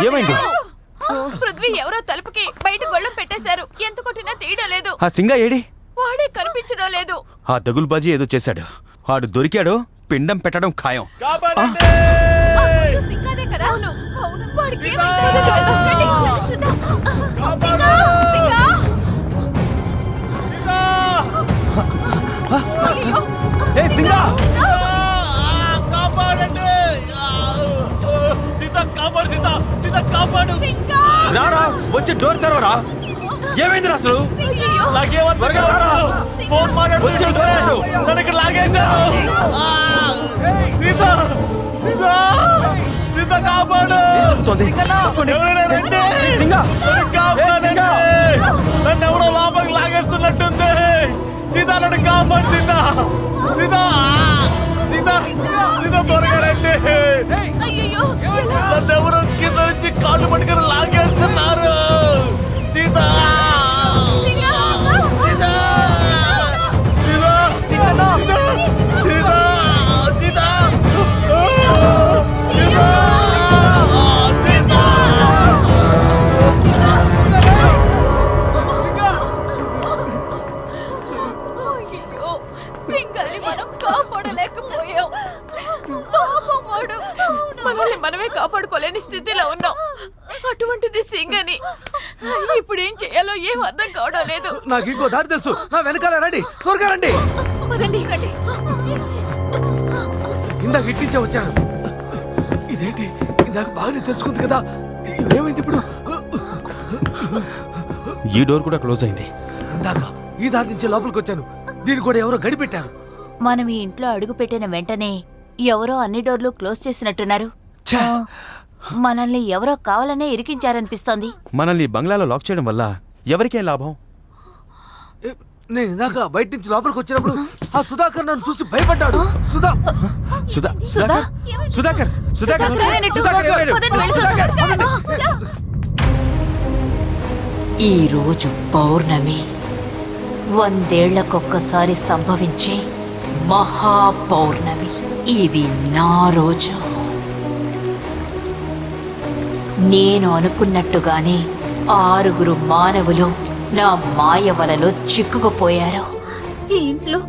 ఏమైంది? పృథ్వీ ఎవరో తలుపుకి బయట గొళ్ళం పెట్టేశారు. ఎంత కొట్టినా తీయడం లేదు. ఆ సింగ ఏడి? వాడే కనిపించడం లేదు. ఆ దగులుబాజీ ఏదో చేశాడు. వాడు దొరికాడు, పిండం పెట్టడం ఖాయం. సింగాదే కదా? అవును. వాడికి ఏమైందో చూద్దాం. ఏ సింగా! రారా, వచ్చి డోర్ తెరవరా. ఏమైంది అసలు? నన్నెవడో లోపలికి లాగేస్తున్నట్టుంది. సీతా నన్ను కాపాడు. సీతా సీతా సీతా సీతా త్వరగా రండి. నన్నెవరో కింద నుంచి కాళ్ళు పట్టుకుని లాగేస్తున్నారు. సీతా సీతా సీతా సీతా సీతా సీతా మనల్ని మనమే కాపాడుకోలేని స్థితిలో ఉన్నాం. అటువంటిది సింగని ఇప్పుడు ఏం చేయాలో ఏం అర్థం కావడం లేదు. నాకు ఇంకో దారి తెలుసు. నా వెనకాల రండి, త్వరగా రండి. రండి. ఇందాక ఇట్టించే వచ్చాను. ఇదేంటి, ఇందాక బాగానే తెలుసుకుంది కదా, ఏమైంది ఇప్పుడు? ఈ డోర్ కూడా క్లోజ్ అయింది. ఇందాక ఈ దారి నుంచి లోపలికి వచ్చాను. దీన్ని కూడా ఎవరో గడిపెట్టారు. మనం ఈ ఇంట్లో అడుగు పెట్టిన వెంటనే ఎవరో అన్ని డోర్లు క్లోజ్ చేసినట్టున్నారు. మనల్ని ఎవరో కావాలనే ఇరికించారనిపిస్తోంది. మనల్ని బంగ్లాలో లాక్ చేయడం వల్ల ఎవరికేం లాభం? నేను ఇందాక బయట నుంచి లోపలికి వచ్చినప్పుడు ఆ సుధాకర్ నన్ను చూసి భయపడ్డాడు. సుధాకర్ ఈ రోజు పౌర్ణమి, 100 ఏళ్లకొక్కసారి సంభవించే మహాపౌర్ణమి. ఇది నా రోజు. నేను అనుకున్నట్టుగానే 6 మానవులు నా మాయ వలలో చిక్కుకుపోయారు. ఈ ఇంట్లో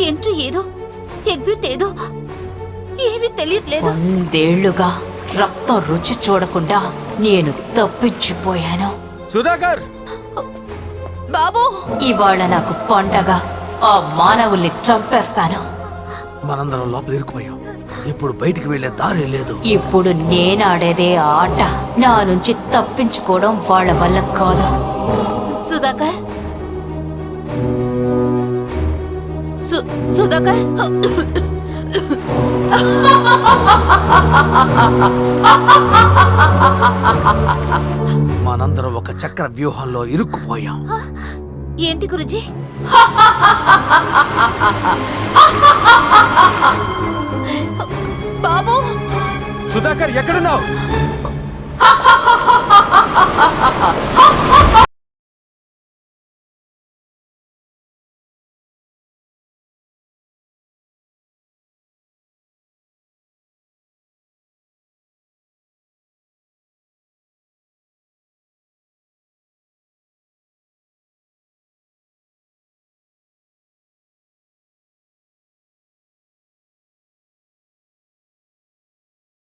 ఎంట్రీ ఏదో, ఎగ్జిట్ ఏదో ఏమీ తెలియట్లేదు. 100 ఏళ్లుగా రక్తం రుచి చూడకుండా నేను తప్పించిపోయాను. సుధాకర్ బాబు, ఇవాళ నాకు పండగ. ఆ మానవుల్ని చంపేస్తాను. మనందరం లోపల ఇరుక్కుపోయాం. ఇప్పుడు బయటికి వెళ్లే దారి లేదు. ఇప్పుడు నేనాడేదే ఆట. నా నుంచి తప్పించుకోవడం వాళ్ళ వల్ల కాదు. సుధాకర్, సుధాకర్ మనందరం ఒక చక్ర వ్యూహంలో ఇరుక్కుపోయాం. ఏంటి గురుజీ? బాబు, సుధాకర్ ఎక్కడున్నావు?